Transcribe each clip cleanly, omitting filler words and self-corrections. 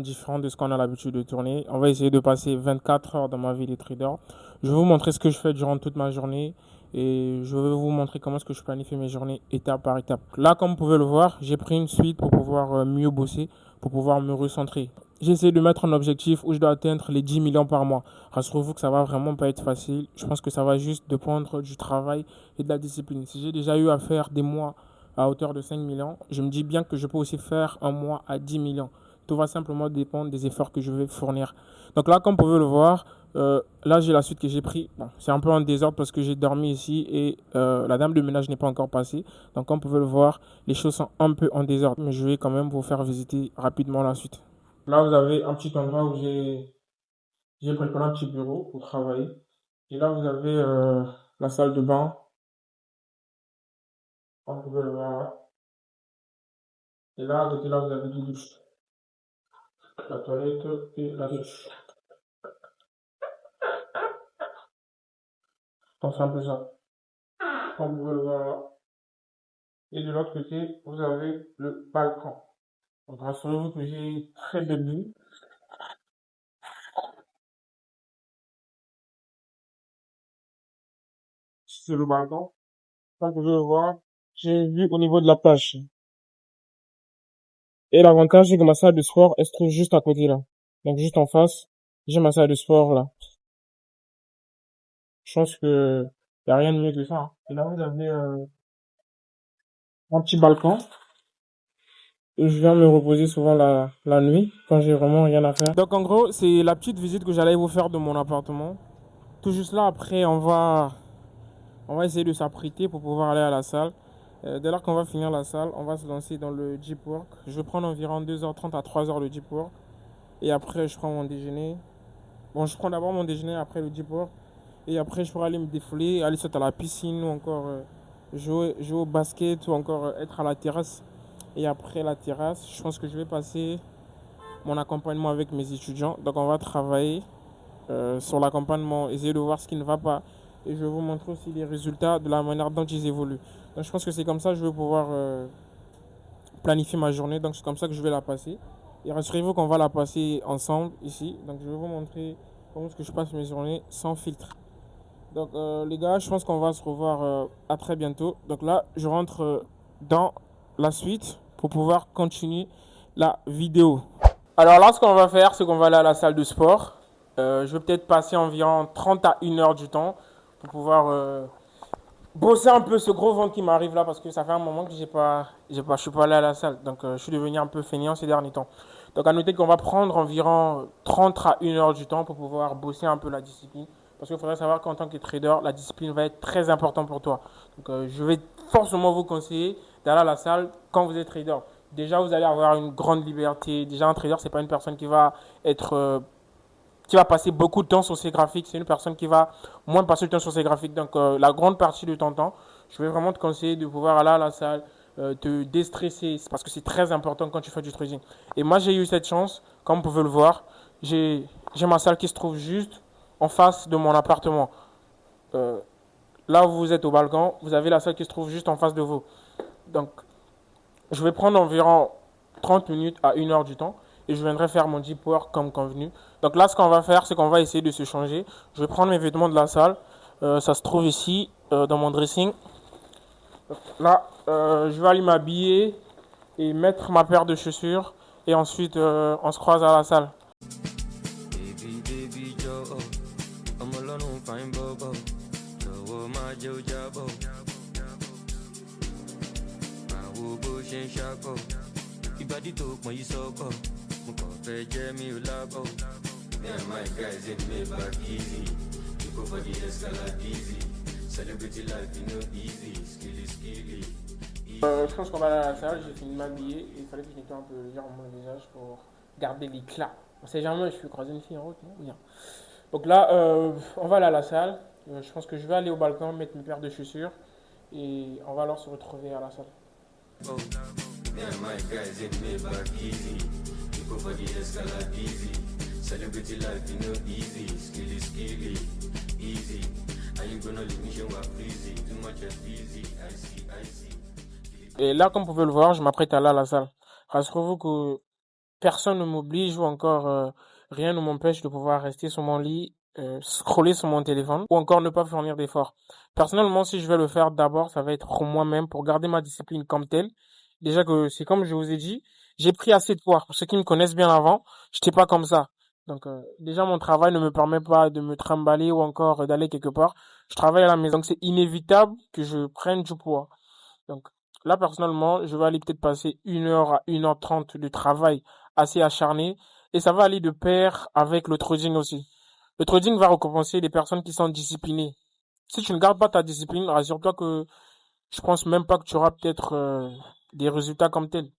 totalement différent de ce qu'on a l'habitude de tourner. On va essayer de passer 24 heures dans ma vie de trader. Je vais vous montrer ce que je fais durant toute ma journée et je vais vous montrer comment est-ce que je planifie mes journées étape par étape. Là, comme vous pouvez le voir, j'ai pris une suite pour pouvoir mieux bosser, pour pouvoir me recentrer. J'ai essayé de mettre un objectif où je dois atteindre les 10 millions par mois. Rassurez-vous que ça va vraiment pas être facile. Je pense que ça va juste dépendre du travail et de la discipline. Si j'ai déjà eu à faire des mois à hauteur de 5 millions, je me dis bien que je peux aussi faire un mois à 10 millions. Tout va simplement dépendre des efforts que je vais fournir. Donc là, comme vous pouvez le voir, là j'ai la suite que j'ai pris. Bon, c'est un peu en désordre parce que j'ai dormi ici et la dame de ménage n'est pas encore passée. Donc comme vous pouvez le voir, les choses sont un peu en désordre. Mais je vais quand même vous faire visiter rapidement la suite. Là, vous avez un petit endroit où j'ai préparé un petit bureau pour travailler. Et là, vous avez la salle de bain. Comme vous pouvez le voir. Et là, à côté, là, vous avez deux douches. La toilette et la douche. Donc, c'est un peu ça. Comme vous pouvez le voir là. Et de l'autre côté, vous avez le balcon. Donc, rassurez-vous que j'ai très belle vue sur le balcon. Comme vous pouvez le voir, j'ai une vue au niveau de la plage. Et l'avantage, c'est que ma salle de sport, elle se trouve juste à côté là. Donc, juste en face, j'ai ma salle de sport là. Je pense que y a rien de mieux que ça, hein. Et là, vous avez un petit balcon où je viens me reposer souvent la nuit quand j'ai vraiment rien à faire. Donc, en gros, c'est la petite visite que j'allais vous faire de mon appartement. Tout juste là, après, on va essayer de s'apprêter pour pouvoir aller à la salle. Dès lors qu'on va finir la salle, on va se lancer dans le deep work. Je vais prendre environ 2h30 à 3h le deep work. Et après, je prends mon déjeuner. Bon, je prends d'abord mon déjeuner après le deep work. Et après, je pourrais aller me défouler, aller sauter à la piscine ou encore jouer au basket ou encore être à la terrasse. Et après la terrasse, je pense que je vais passer mon accompagnement avec mes étudiants. Donc, on va travailler sur l'accompagnement, essayer de voir ce qui ne va pas. Et je vais vous montrer aussi les résultats de la manière dont ils évoluent. Donc, je pense que c'est comme ça que je vais pouvoir planifier ma journée. Donc, c'est comme ça que je vais la passer. Et rassurez-vous qu'on va la passer ensemble ici. Donc, je vais vous montrer comment est-ce que je passe mes journées sans filtre. Donc les gars, je pense qu'on va se revoir à très bientôt. Donc là, je rentre dans la suite pour pouvoir continuer la vidéo. Alors là, ce qu'on va faire, c'est qu'on va aller à la salle de sport. Je vais peut-être passer environ 30 à 1 heure du temps pour pouvoir bosser un peu ce gros ventre qui m'arrive là parce que ça fait un moment que je suis pas allé à la salle. Donc je suis devenu un peu fainéant ces derniers temps. Donc à noter qu'on va prendre environ 30 à 1 heure du temps pour pouvoir bosser un peu la discipline. Parce qu'il faudrait savoir qu'en tant que trader, la discipline va être très importante pour toi. Donc je vais forcément vous conseiller d'aller à la salle quand vous êtes trader. Déjà, vous allez avoir une grande liberté. Déjà, un trader, c'est pas une personne qui va être qui va passer beaucoup de temps sur ses graphiques. C'est une personne qui va moins passer de temps sur ses graphiques. Donc, la grande partie de ton temps, je vais vraiment te conseiller de pouvoir aller à la salle, te déstresser, parce que c'est très important quand tu fais du trading. Et moi, j'ai eu cette chance, comme vous pouvez le voir, j'ai ma salle qui se trouve juste en face de mon appartement. Là où vous êtes au balcon, vous avez la salle qui se trouve juste en face de vous. Donc, je vais prendre environ 30 minutes à 1 heure du temps et je viendrai faire mon deep work comme convenu. Donc là, ce qu'on va faire, c'est qu'on va essayer de se changer. Je vais prendre mes vêtements de la salle. Ça se trouve ici, dans mon dressing. Donc là, je vais aller m'habiller et mettre ma paire de chaussures. Et ensuite, on se croise à la salle. Ìbàdí tó pọn yìí sọ́kọ̀, mo kàn fẹ́ jẹ́ mi ò lábọ̀. Me and my guys in Maybach easy, you go for the Escalade easy. Celebrity life, you know easy, skilly. Je pense qu'on va aller à la salle, j'ai fini de m'habiller et il fallait que je nettoie un peu légèrement le visage pour garder l'éclat. On sait jamais, je suis croisé une fille en route, non? Bien. Donc là, on va aller à la salle. Je pense que je vais aller au balcon, mettre mes paires de chaussures et on va alors se retrouver à la salle. Oh, me and my guys in Maybach easy, you go for the Escalade easy. Celebrity life, you know easy, skilly, easy. Are you gonna leave me show up easy? Too much of easy, I see. Et là, comme vous pouvez le voir, je m'apprête à aller à la salle. Rassurez-vous que personne ne m'oblige ou encore rien ne m'empêche de pouvoir rester sur mon lit, scroller sur mon téléphone ou encore ne pas fournir d'efforts. Personnellement, si je vais le faire d'abord, ça va être pour moi-même, pour garder ma discipline comme telle. Déjà que c'est comme je vous ai dit, j'ai pris assez de poids. Pour ceux qui me connaissent bien avant, j'étais pas comme ça. Donc déjà mon travail ne me permet pas de me trimballer ou encore d'aller quelque part. Je travaille à la maison, donc c'est inévitable que je prenne du poids. Donc là personnellement, je vais aller peut-être passer 1 heure à 1h30 de travail assez acharné et ça va aller de pair avec le trading aussi. Le trading va récompenser les personnes qui sont disciplinées. Si tu ne gardes pas ta discipline, rassure-toi que je pense même pas que tu auras peut-être des résultats comme tels.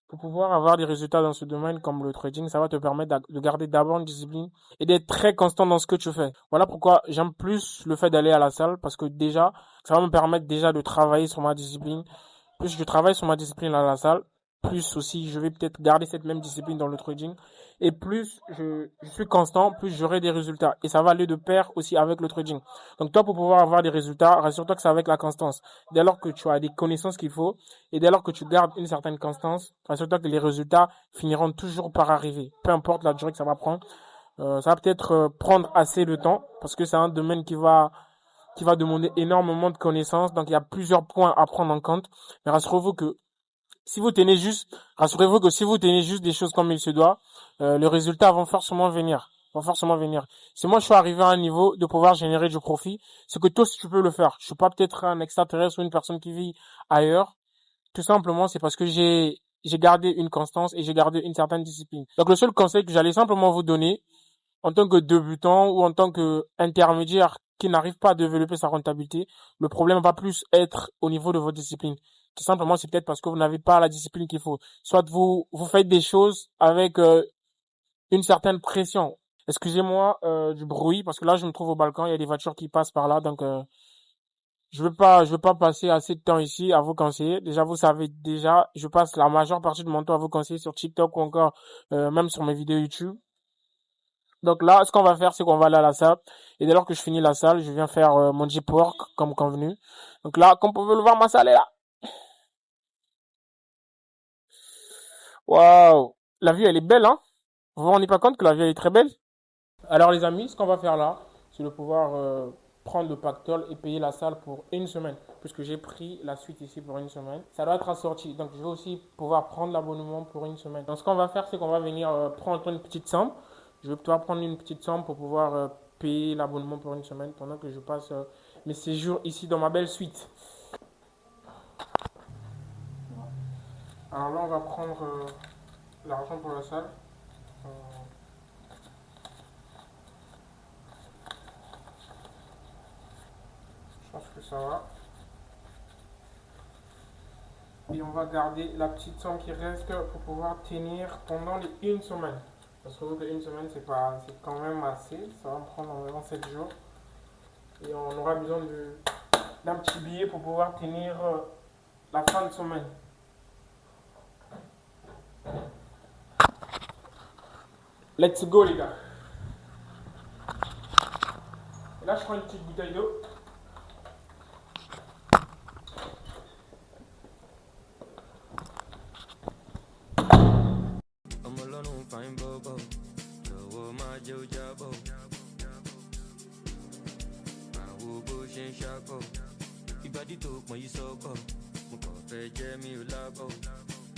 Pour pouvoir avoir des résultats dans ce domaine comme le trading, ça va te permettre de garder d'abord une discipline et d'être très constant dans ce que tu fais. Voilà pourquoi j'aime plus le fait d'aller à la salle parce que déjà, ça va me permettre déjà de travailler sur ma discipline. Plus je travaille sur ma discipline à la salle, plus aussi je vais peut-être garder cette même discipline dans le trading. Et plus je suis constant, plus j'aurai des résultats. Et ça va aller de pair aussi avec le trading. Donc toi, pour pouvoir avoir des résultats, rassure-toi que c'est avec la constance. Dès lors que tu as des connaissances qu'il faut, et dès lors que tu gardes une certaine constance, rassure-toi que les résultats finiront toujours par arriver. Peu importe la durée que ça va prendre. Ça va peut-être prendre assez de temps, parce que c'est un domaine qui va demander énormément de connaissances. Donc il y a plusieurs points à prendre en compte. Mais rassurez-vous que si vous tenez juste des choses comme il se doit, les résultats vont forcément venir. Si moi je suis arrivé à un niveau de pouvoir générer du profit, c'est que toi aussi tu peux le faire. Je suis pas peut-être un extraterrestre ou une personne qui vit ailleurs. Tout simplement, c'est parce que j'ai gardé une constance et j'ai gardé une certaine discipline. Donc le seul conseil que j'allais simplement vous donner, en tant que débutant ou en tant que intermédiaire qui n'arrive pas à développer sa rentabilité, le problème va plus être au niveau de votre discipline. Tout simplement, c'est peut-être parce que vous n'avez pas la discipline qu'il faut. Soit vous faites des choses avec une certaine pression. Excusez-moi du bruit parce que là je me trouve au balcon, il y a des voitures qui passent par là, donc je veux pas passer assez de temps ici à vous conseiller. Déjà vous savez déjà, je passe la majeure partie de mon temps à vous conseiller sur TikTok ou encore même sur mes vidéos YouTube. Donc là, ce qu'on va faire, c'est qu'on va aller à la salle. Et dès lors que je finis la salle, je viens faire mon deep work comme convenu. Donc là, comme vous pouvez le voir, ma salle est là. Waouh! La vue, elle est belle, hein? Vous vous rendez pas compte que la vue, elle est très belle? Alors les amis, ce qu'on va faire là, c'est de pouvoir prendre le pactole et payer la salle pour une semaine. Puisque j'ai pris la suite ici pour une semaine. Ça doit être assorti. Donc je vais aussi pouvoir prendre l'abonnement pour une semaine. Donc ce qu'on va faire, c'est qu'on va venir prendre une petite somme. Je vais pouvoir prendre une petite somme pour pouvoir payer l'abonnement pour une semaine pendant que je passe mes séjours ici dans ma belle suite. Alors là, on va prendre l'argent pour la salle. Je pense que ça va. Et on va garder la petite somme qui reste pour pouvoir tenir pendant les une semaine. Parce que une semaine, c'est quand même assez. Ça va me prendre environ 7 jours. Et on aura besoin d'un petit billet pour pouvoir tenir la fin de semaine. Let's go les gars. Et là, je prends une petite bouteille d'eau.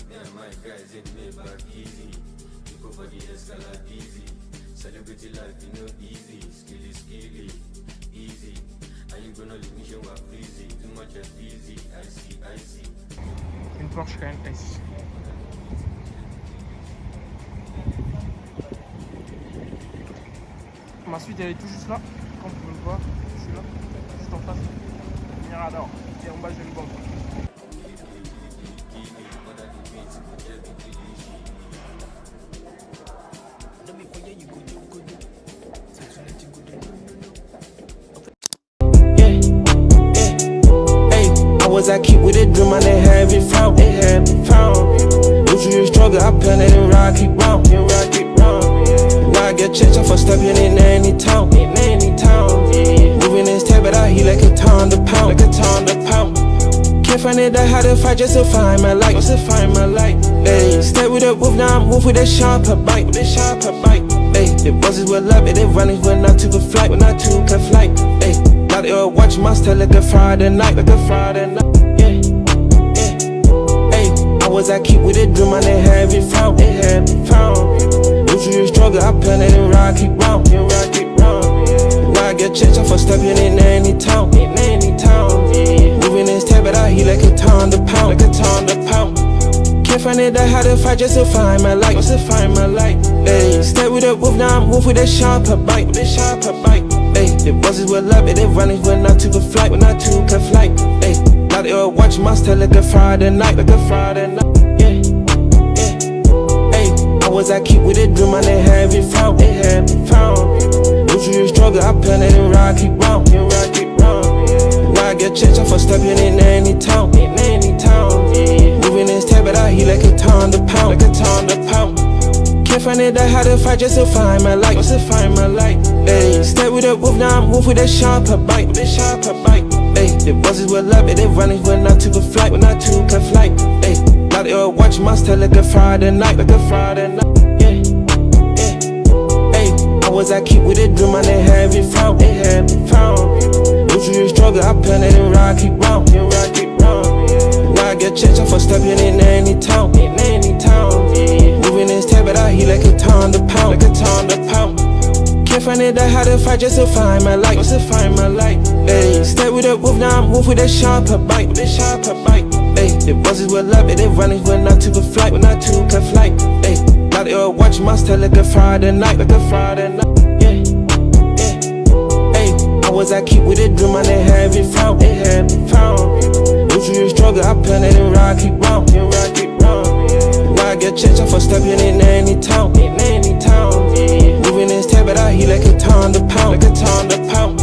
Me and my guys in Maybach easy. We go for the escalade easy. Celebrity life, you know, easy. Skilly, easy. I ain't gonna leave me show up easy. Too much of easy. I see. Une Porsche Cayenne S. Ma suite, elle est tout juste là. Comme vous pouvez le voir, je suis là, juste en face. Mirador. Et en bas, j'ai une bombe. I keep with a dream, I didn't have it found. Usually struggle, I planet and ride, keep round. Now I get changed for stepping in any town. Moving this table, I heat like a ton to pound. Can't Can't find it, I had to fight just to find my light. Just to find my light. Hey, stay with the wolf, now I move with a sharper bite. With a sharper bite. Hey, the bosses were love it, they running when I took a flight. When I took a flight. Hey, now they all watch my style like a Friday night. Like a Friday night. I was I keep with it, dream and they have it found, they have it found. Usually struggle, I plan it and rock it round, yeah, rock it round. Now I get changed for stepping in any town, moving in step, but I hear like a ton the pound, like a ton the pound. Can't find it, I had to fight just to find my light, just to find my light. Hey, stay with the wolf, now I move with a sharper bite, with a sharper bite. Hey, the bosses were love it, they running when I took a flight, when I took a flight. Hey, now they all watch my style like a Friday night, like a Friday night. I was I keep with it, dream and they have it found, they have it found. Usually struggle, I plan it and rock it round, yeah, rock it round. Now I get changed for stepping in any town, moving in step, but I hear like a ton the pound, like a ton the pound. Can't find it, I had to fight just to find my light, just to find my light. Hey, stay with the wolf, now I move with a sharper bite, with a sharper bite. Hey, the bosses were love it, they running when I took a flight, when I took a flight. Hey, now they all watch my style like a Friday night, like a Friday night. I was I keep with it, dream and they have it found, they have it found. Usually struggle, I plan it and rock it round, yeah, rock it round. Now I get changed for stepping in any town, moving in step, but I hear like a ton the pound, like a ton the pound. Can't find it, I had to fight just to find my light, just to find my light. Hey, stay with the wolf, now I move with a sharper bite, with a sharper bite. Hey, the bosses were love it, they running when I took a flight, when I took a flight. Hey, now they all watch my style like a Friday night, like a Friday night. I was I keep with it, dream and they have it found, they have it found. Usually struggle, I plan it and rock it round, yeah, rock it round. Now I get changed for stepping in any town, moving in step, but I hear like a ton the pound, like a ton the pound.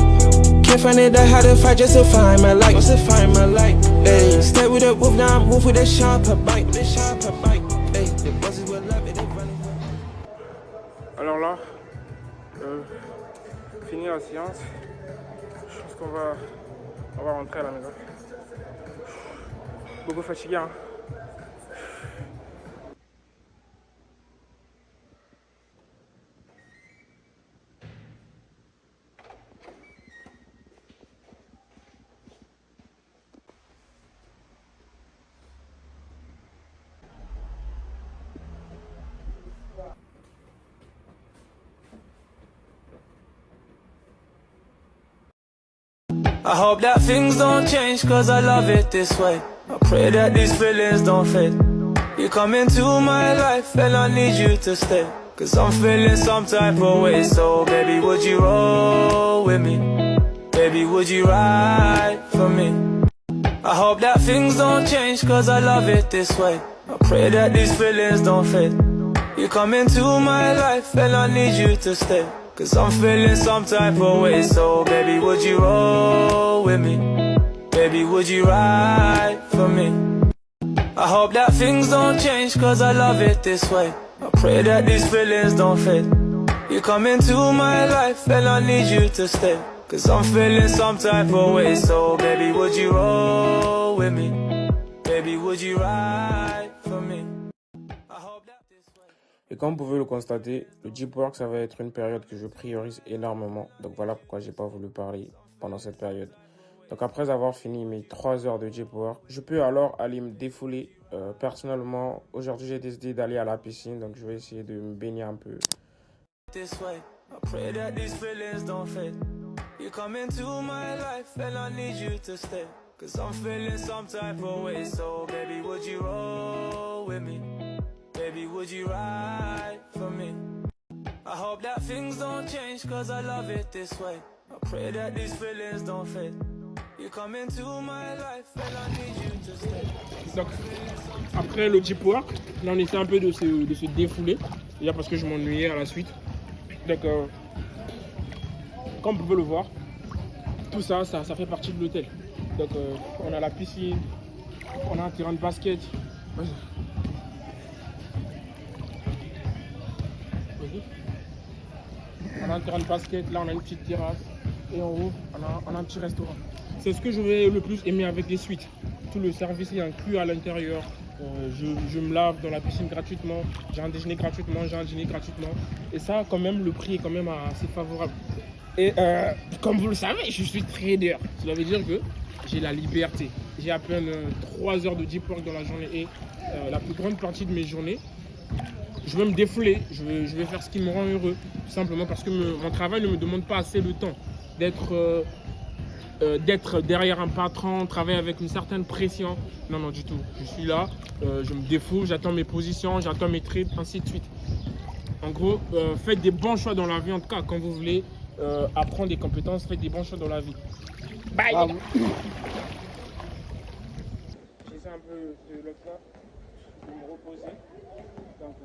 Can't find it, I had to fight just to find my light, just to find my light. Hey, stay with the wolf, now I move with a sharper bite, with a sharper bite. Hey, the bosses will love it, they running. Alors là, fini la séance. Je pense qu'on va rentrer à la maison. Beaucoup fatigué, hein. I hope that things don't change, cause I love it this way. I pray that these feelings don't fade. You come into my life and I need you to stay, cause I'm feeling some type of way. So baby, would you roll with me? Baby, would you ride for me? I hope that things don't change, cause I love it this way. I pray that these feelings don't fade. You come into my life and I need you to stay, cause I'm feeling some type of way. So baby, would you roll with me? Baby, would you ride for me? I hope that things don't change, cause I love it this way. I pray that these feelings don't fade. You come into my life and I need you to stay, cause I'm feeling some type of way. So baby, would you roll with me? Baby, would you ride for me? I hope that this way. Et comme vous pouvez le constater, le deep work, ça va être une période que je priorise énormément. Donc voilà pourquoi j'ai pas voulu parler pendant cette période. Donc après avoir fini mes 3 heures de deep work, je peux alors aller me défouler. Personnellement, aujourd'hui j'ai décidé d'aller à la piscine, donc je vais essayer de me baigner un peu. This way, I pray that these feelings don't fade. You come into my life and I need you to stay, cause I'm feeling some type of way. So baby, would you roll with me? Baby, would you ride for me? I hope that things don't change, cause I love it this way. I pray that these feelings don't fade. You come into my life and I need you to stay. Donc, après le deep work, là on essaie un peu de se défouler, déjà parce que je m'ennuyais à la suite. Donc, comme vous pouvez le voir, tout ça fait partie de l'hôtel. Donc, on a la piscine, on a un terrain de basket. Vas-y. On a un terrain de basket, là on a une petite terrasse et en haut on a un petit restaurant. C'est ce que je vais le plus aimer avec les suites. tout le service est inclus à l'intérieur. Je me lave dans la piscine gratuitement, j'ai un déjeuner gratuitement, j'ai un dîner gratuitement. Et ça, quand même, le prix est quand même assez favorable. Et comme vous le savez, je suis trader. Cela veut dire que j'ai la liberté. J'ai à peine 3 heures de deep work dans la journée et la plus grande partie de mes journées, je vais me défouler, je vais faire ce qui me rend heureux. Tout simplement parce que mon travail ne me demande pas assez de temps d'être derrière un patron, travailler avec une certaine pression. Non, non, du tout. Je suis là, je me défoule, j'attends mes positions, j'attends mes trades, ainsi de suite. En gros, faites des bons choix dans la vie. En tout cas, quand vous voulez apprendre des compétences, faites des bons choix dans la vie. Bye. J'essaie un peu de l'autre là, de me reposer. Donc,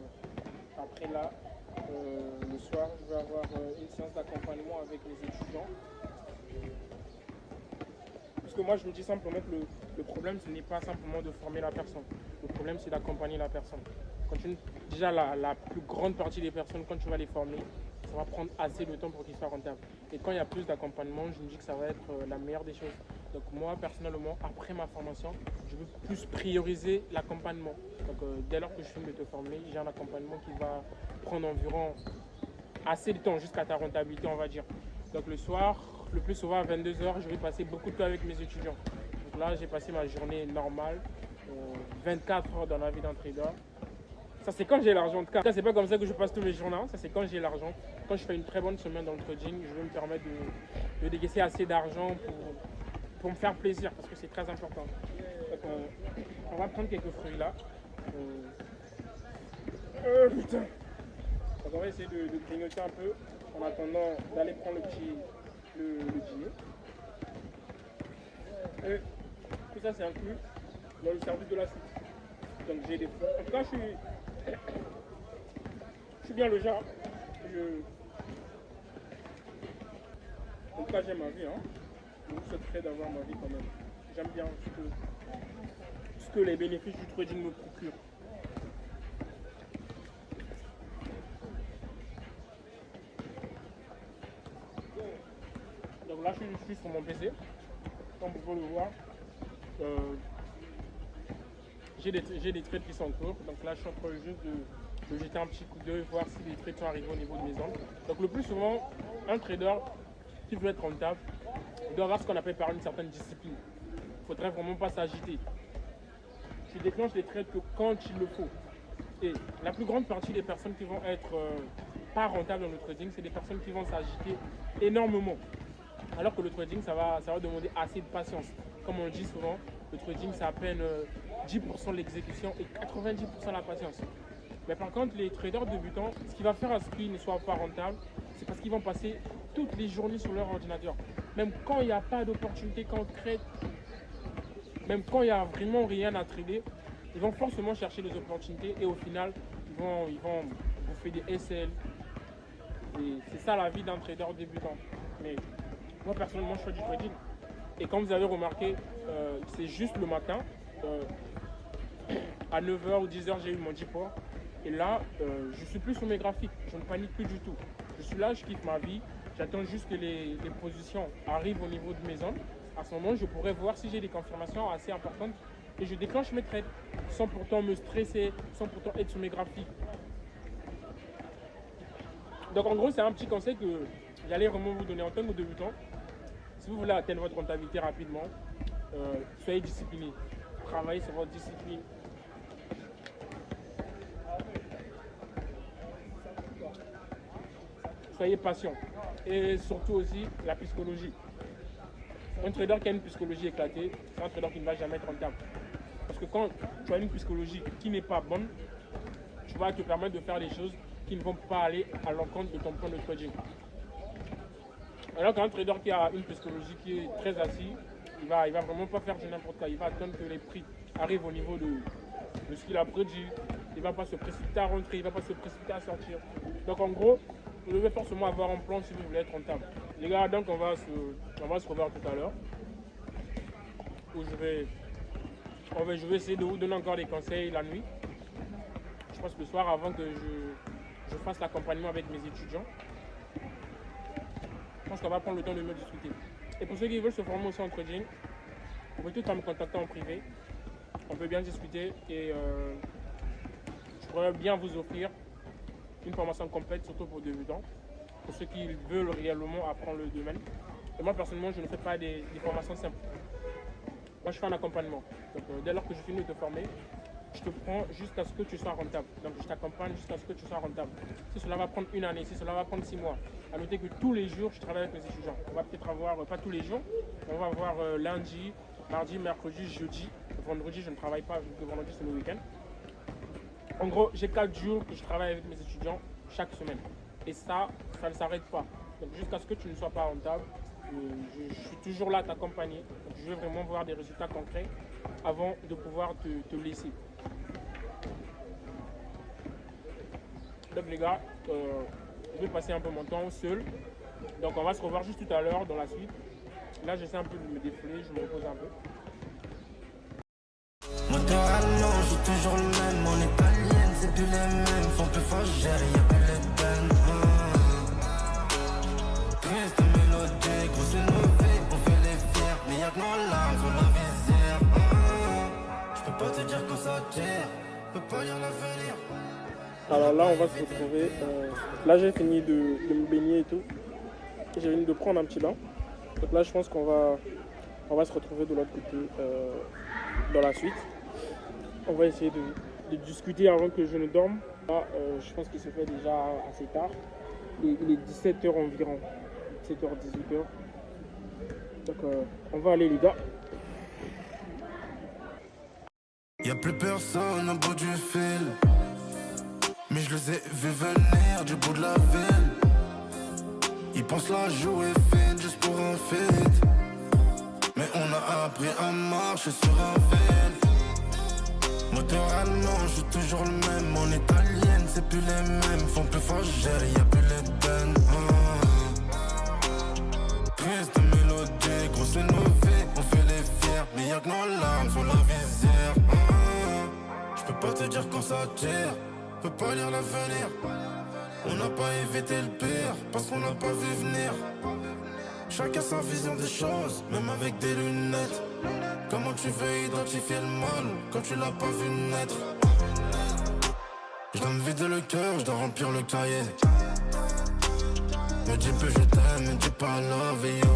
après là, le soir, je vais avoir une séance d'accompagnement avec les étudiants. Parce que moi, je me dis simplement que le problème, ce n'est pas simplement de former la personne. Le problème, c'est d'accompagner la personne. Déjà, la plus grande partie des personnes, quand tu vas les former, ça va prendre assez de temps pour qu'ils soient rentables. Et quand il y a plus d'accompagnement, je me dis que ça va être la meilleure des choses. Donc moi, personnellement, après ma formation, je veux plus prioriser l'accompagnement. Donc dès lors que je finis de te former, j'ai un accompagnement qui va prendre environ assez de temps jusqu'à ta rentabilité, on va dire. Donc le soir, le plus souvent à 22h, je vais passer beaucoup de temps avec mes étudiants. Donc là, j'ai passé ma journée normale, 24 heures dans la vie d'un trader. Ça, c'est quand j'ai l'argent. En tout cas, c'est pas comme ça que je passe tous mes journées. Ça, c'est quand j'ai l'argent. Quand je fais une très bonne semaine dans le trading, je vais me permettre de dégainer assez d'argent pour me faire plaisir, parce que c'est très important. Donc, on va prendre quelques fruits là. Putain. Donc, on va essayer de grignoter un peu en attendant d'aller prendre le dîner. Et tout ça, c'est inclus dans le service de la suite. Donc, j'ai des fruits. En tout cas, je suis bien logé. En tout cas, j'aime ma vie. Je vous souhaiterais d'avoir ma vie quand même. J'aime bien ce que les bénéfices du trading me procurent. Donc là, je suis sur mon PC. Comme vous pouvez le voir, j'ai des trades qui sont en cours. Donc là, je suis en train juste de jeter un petit coup d'œil, voir si les trades sont arrivés au niveau de mes angles. Donc le plus souvent, un trader qui veut être rentable, il doit avoir ce qu'on appelle par une certaine discipline. Il ne faudrait vraiment pas s'agiter. Je déclenche les trades que quand il le faut. Et la plus grande partie des personnes qui vont être pas rentables dans le trading, c'est des personnes qui vont s'agiter énormément. Alors que le trading, ça va demander assez de patience. Comme on le dit souvent, le trading, c'est à peine 10% l'exécution et 90% la patience. Mais par contre, les traders débutants, ce qui va faire à ce qu'ils ne soient pas rentables, c'est parce qu'ils vont passer toutes les journées sur leur ordinateur. Même quand il n'y a pas d'opportunité, quand on trade, même quand il n'y a vraiment rien à trader, ils vont forcément chercher des opportunités et au final, ils vont bouffer des SL. Et c'est ça la vie d'un trader débutant. Mais moi, personnellement, je fais du trading. Et comme vous avez remarqué, c'est juste le matin. À 9h ou 10h, j'ai eu mon dépôt. Et là, je suis plus sur mes graphiques. Je ne panique plus du tout. Je suis là, je kiffe ma vie. J'attends juste que les positions arrivent au niveau de mes zones. À ce moment, je pourrais voir si j'ai des confirmations assez importantes. Et je déclenche mes trades sans pourtant me stresser, sans pourtant être sur mes graphiques. Donc en gros, c'est un petit conseil que j'allais vraiment vous donner en tant que débutant. Si vous voulez atteindre votre rentabilité rapidement, soyez discipliné. Travaillez sur votre discipline. Soyez patient. Et surtout aussi la psychologie. Un trader qui a une psychologie éclatée, c'est un trader qui ne va jamais être rentable. Parce que quand tu as une psychologie qui n'est pas bonne, tu vas te permettre de faire des choses qui ne vont pas aller à l'encontre de ton plan de trading. Alors qu'un trader qui a une psychologie qui est très assis, il va vraiment pas faire de n'importe quoi. Il va attendre que les prix arrivent au niveau de ce qu'il a prédit. Il ne va pas se précipiter à rentrer, il ne va pas se précipiter à sortir. Donc en gros, vous devez forcément avoir un plan si vous voulez être rentable. Les gars, donc on va se revoir tout à l'heure. Où je vais essayer de vous donner encore des conseils la nuit. Je pense le soir avant que je fasse l'accompagnement avec mes étudiants. Je pense qu'on va prendre le temps de mieux discuter. Et pour ceux qui veulent se former aussi en trading, vous pouvez tout le temps me contacter en privé. On peut bien discuter et je pourrais bien vous offrir une formation complète, surtout pour débutants, pour ceux qui veulent réellement apprendre le domaine. Et moi, personnellement, je ne fais pas des formations simples. Moi, je fais un accompagnement. Donc, dès lors que je finis de te former, je te prends jusqu'à ce que tu sois rentable. Donc, je t'accompagne jusqu'à ce que tu sois rentable. Si cela va prendre une année, si cela va prendre 6 mois, à noter que tous les jours, je travaille avec mes étudiants. On va peut-être avoir, pas tous les jours, mais on va avoir lundi, mardi, mercredi, jeudi. Vendredi, je ne travaille pas, vu que vendredi, c'est le week-end. En gros, j'ai 4 jours que je travaille avec mes étudiants chaque semaine. Et ça ne s'arrête pas. Donc, jusqu'à ce que tu ne sois pas rentable, je suis toujours là à t'accompagner. Donc, je veux vraiment voir des résultats concrets avant de pouvoir te laisser. Donc les gars, je vais passer un peu mon temps seul. Donc on va se revoir juste tout à l'heure dans la suite. Là j'essaie un peu de me défouler, je me repose un peu. Moteur allemand, je suis toujours le même. Mon italienne, c'est plus les mêmes. Font plus fort, y'a plus les peines. Triste mélodie, grosse innovée, on fait les fiers. Mais y'a que nos larmes sur la visière. Je peux pas te dire quand ça tire, je peux pas lire l'avenir. Alors là on va se retrouver. Là j'ai fini de me baigner et tout. J'ai fini de prendre un petit bain. Donc là je pense qu'on va se retrouver de l'autre côté dans la suite. On va essayer de discuter avant que je ne dorme. Là, je pense qu'il se fait déjà assez tard. Il est 17h environ. 17h, 18h. Donc on va aller les gars. Y'a plus personne au bout du fil. Mais je les ai vus venir du bout de la ville. Ils pensent la jouer fine juste pour un feat. Mais on a appris à marcher sur un fil. Moteur allemand, je suis toujours le même. Mon italienne, c'est plus les mêmes. Font plus fort, y'a plus les peines. Triste mélodie, grosse innovée, on fait les fiers. Mais y'a que nos larmes sur la visière. Je peux pas te dire quand ça tire, je peux pas lire l'avenir. On n'a pas évité le pire, parce qu'on n'a pas vu venir. Chacun sa vision des choses, même avec des lunettes. Comment tu veux identifier le mal quand tu l'as pas vu naître? Je dois me vider le cœur, je dois remplir le cahier. Me dis plus je t'aime, me dis pas love et yo.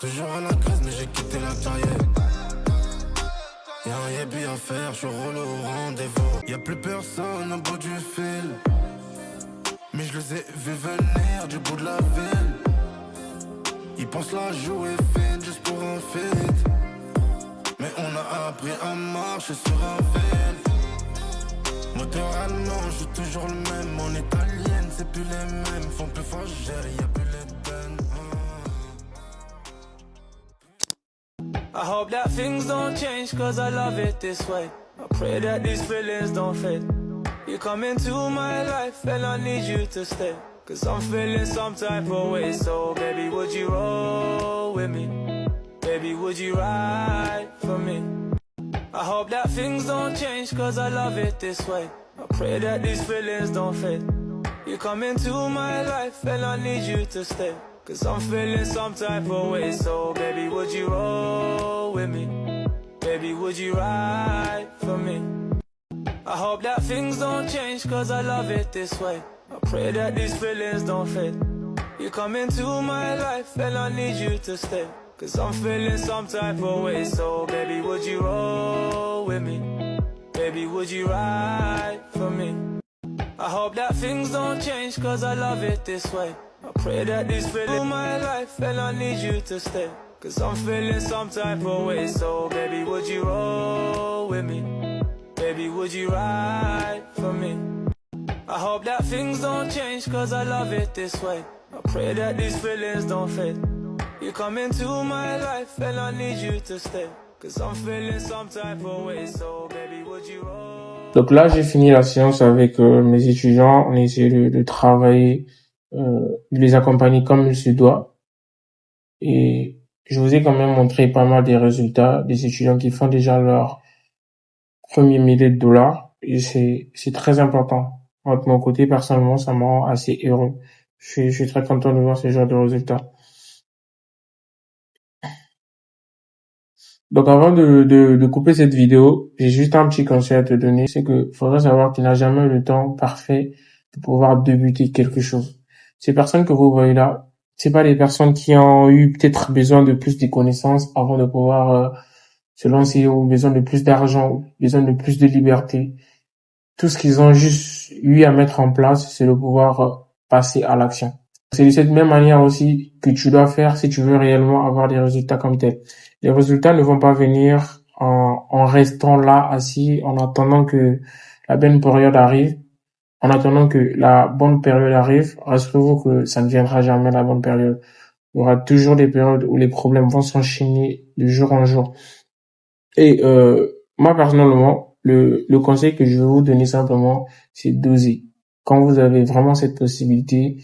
Toujours à la crise mais j'ai quitté la carrière. Y'a un yébi à faire, je suis relou au rendez-vous. Y'a plus personne au bout du fil. Mais je les ai vus venir du bout de la ville. Ils pensent la jouer fine juste pour un feat. Mais on a appris à marcher sur un fil. Moteur allemand, je suis toujours le même. Mon italienne, c'est plus les mêmes. Font plus fort, y'a plus les peines. I hope that things don't change cause I love it this way. I pray that these feelings don't fade. You come into my life and I need you to stay. Cause I'm feeling some type of way. So baby, would you roll with me? Baby, would you ride for me? I hope that things don't change cause I love it this way. I pray that these feelings don't fade. You come into my life and I need you to stay. Cause I'm feeling some type of way. So baby, would you roll with me? Baby, would you ride for me? I hope that things don't change cause I love it this way. I pray that these feelings don't fade. You come into my life and I need you to stay. Cause I'm feeling some type of way. So baby, would you roll with me? Baby, would you ride for me? I hope that things don't change cause I love it this way. I pray that these feelings in my life and I need you to stay. Cause I'm feeling some type of way. So baby, would you roll with me? Baby, would you ride for me? I hope that things don't change cause I love it this way. I pray that these feelings don't fade. You come into my life and I need you to stay. Cause I'm feeling some type of way. So baby, would you roll? Donc là j'ai fini la séance avec mes étudiants. On a essayé de travailler, de les accompagner comme il se doit. Et je vous ai quand même montré pas mal des résultats des étudiants qui font déjà leur premier millier de dollars. Et c'est très important. De mon côté, personnellement, ça me rend assez heureux. Je suis très content de voir ce genre de résultats. Donc avant de couper cette vidéo, j'ai juste un petit conseil à te donner, c'est que faudrait savoir que tu n'as jamais le temps parfait de pouvoir débuter quelque chose. Ces personnes que vous voyez là, c'est pas des personnes qui ont eu peut-être besoin de plus de connaissances avant de pouvoir se lancer, ou besoin de plus d'argent, ou besoin de plus de liberté. Tout ce qu'ils ont juste eu à mettre en place, c'est de pouvoir passer à l'action. C'est de cette même manière aussi que tu dois faire si tu veux réellement avoir des résultats comme tel. Les résultats ne vont pas venir en restant là assis, en attendant que la bonne période arrive. En attendant que la bonne période arrive, rassurez-vous que ça ne viendra jamais la bonne période. Il y aura toujours des périodes où les problèmes vont s'enchaîner de jour en jour. Et moi personnellement, le conseil que je vais vous donner simplement, c'est d'oser. Quand vous avez vraiment cette possibilité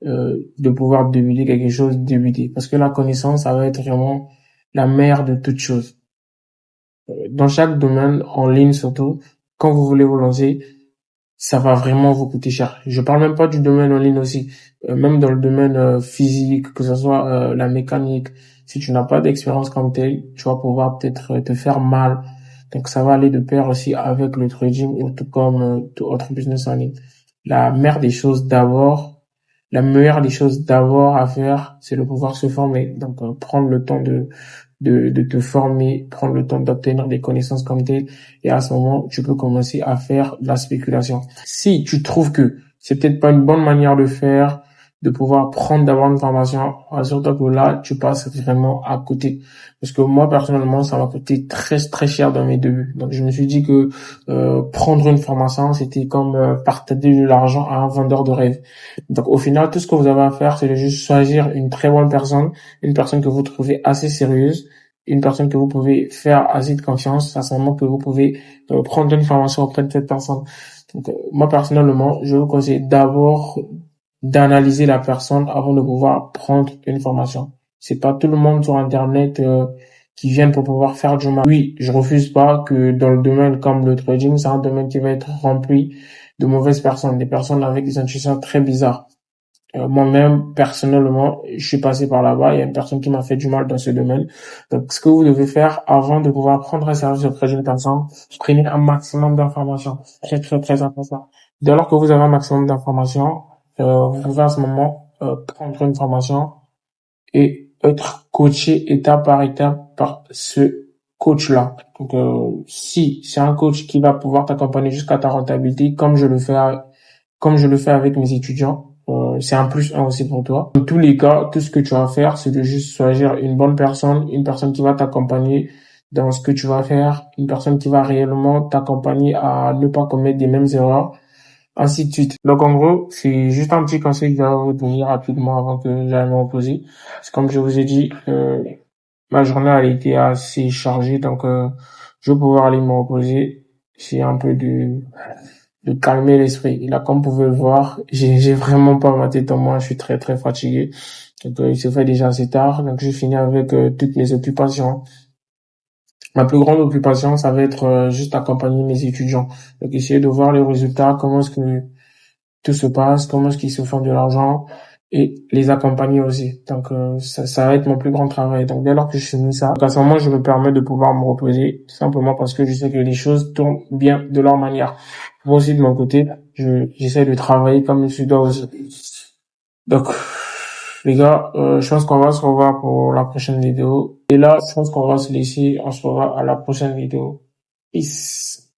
de pouvoir débuter quelque chose, débuter. Parce que la connaissance, ça va être vraiment la mère de toute chose. Dans chaque domaine, en ligne surtout, quand vous voulez vous lancer, ça va vraiment vous coûter cher. Je parle même pas du domaine en ligne aussi, même dans le domaine physique, que ce soit la mécanique. Si tu n'as pas d'expérience comme telle, tu vas pouvoir peut-être te faire mal. Donc ça va aller de pair aussi avec le trading, ou tout comme tout autre business en ligne. La meilleure des choses d'abord, la meilleure des choses d'abord à faire, c'est de pouvoir se former. Donc prendre le temps de te former, prendre le temps d'obtenir des connaissances comme telles, et à ce moment, tu peux commencer à faire de la spéculation. Si tu trouves que c'est peut-être pas une bonne manière de faire, de pouvoir prendre d'abord une formation, surtout que là, tu passes vraiment à côté. Parce que moi, personnellement, ça m'a coûté très, très cher dans mes débuts. Donc, je me suis dit que prendre une formation, c'était comme partager de l'argent à un vendeur de rêve. Donc, au final, tout ce que vous avez à faire, c'est de juste choisir une très bonne personne, une personne que vous trouvez assez sérieuse, une personne que vous pouvez faire assez de confiance, à ce moment que vous pouvez prendre une formation auprès de cette personne. Donc, moi, personnellement, je vous conseille d'abord d'analyser la personne avant de pouvoir prendre une formation. C'est pas tout le monde sur Internet qui vient pour pouvoir faire du mal. Oui, je refuse pas que dans le domaine comme le trading, c'est un domaine qui va être rempli de mauvaises personnes, des personnes avec des intentions très bizarres. Moi-même, personnellement, je suis passé par là-bas. Il y a une personne qui m'a fait du mal dans ce domaine. Donc, ce que vous devez faire avant de pouvoir prendre un service auprès d'une personne, prenez un maximum d'informations. Très, très, très important. Dès lors que vous avez un maximum d'informations, vous pouvez à ce moment prendre une formation et être coaché étape par étape par ce coach-là. Donc, si c'est un coach qui va pouvoir t'accompagner jusqu'à ta rentabilité, comme je le fais avec mes étudiants, c'est un plus un aussi pour toi. Dans tous les cas, tout ce que tu vas faire, c'est de juste choisir une bonne personne, une personne qui va t'accompagner dans ce que tu vas faire, une personne qui va réellement t'accompagner à ne pas commettre des mêmes erreurs, ainsi de suite. Donc en gros, c'est juste un petit conseil que je vais vous donner rapidement avant que j'aille me reposer. C'est comme je vous ai dit, ma journée elle a été assez chargée, donc je vais pouvoir aller me reposer. C'est un peu de calmer l'esprit. Et là, comme vous pouvez le voir, j'ai vraiment pas ma tête en moi, je suis très très fatigué. Donc il se fait déjà assez tard, donc je finis avec toutes mes occupations. Ma plus grande occupation, ça va être juste accompagner mes étudiants. Donc essayer de voir les résultats, comment est-ce que tout se passe, comment est-ce qu'ils se font de l'argent, et les accompagner aussi. Donc ça va être mon plus grand travail. Donc dès lors que je finis ça, à ce moment, je me permets de pouvoir me reposer, simplement parce que je sais que les choses tournent bien de leur manière. Moi aussi, de mon côté, j'essaie de travailler comme je dois aussi. Donc, les gars, je pense qu'on va se revoir pour la prochaine vidéo. Et là, je pense qu'on va se laisser. On se revoit à la prochaine vidéo. Peace.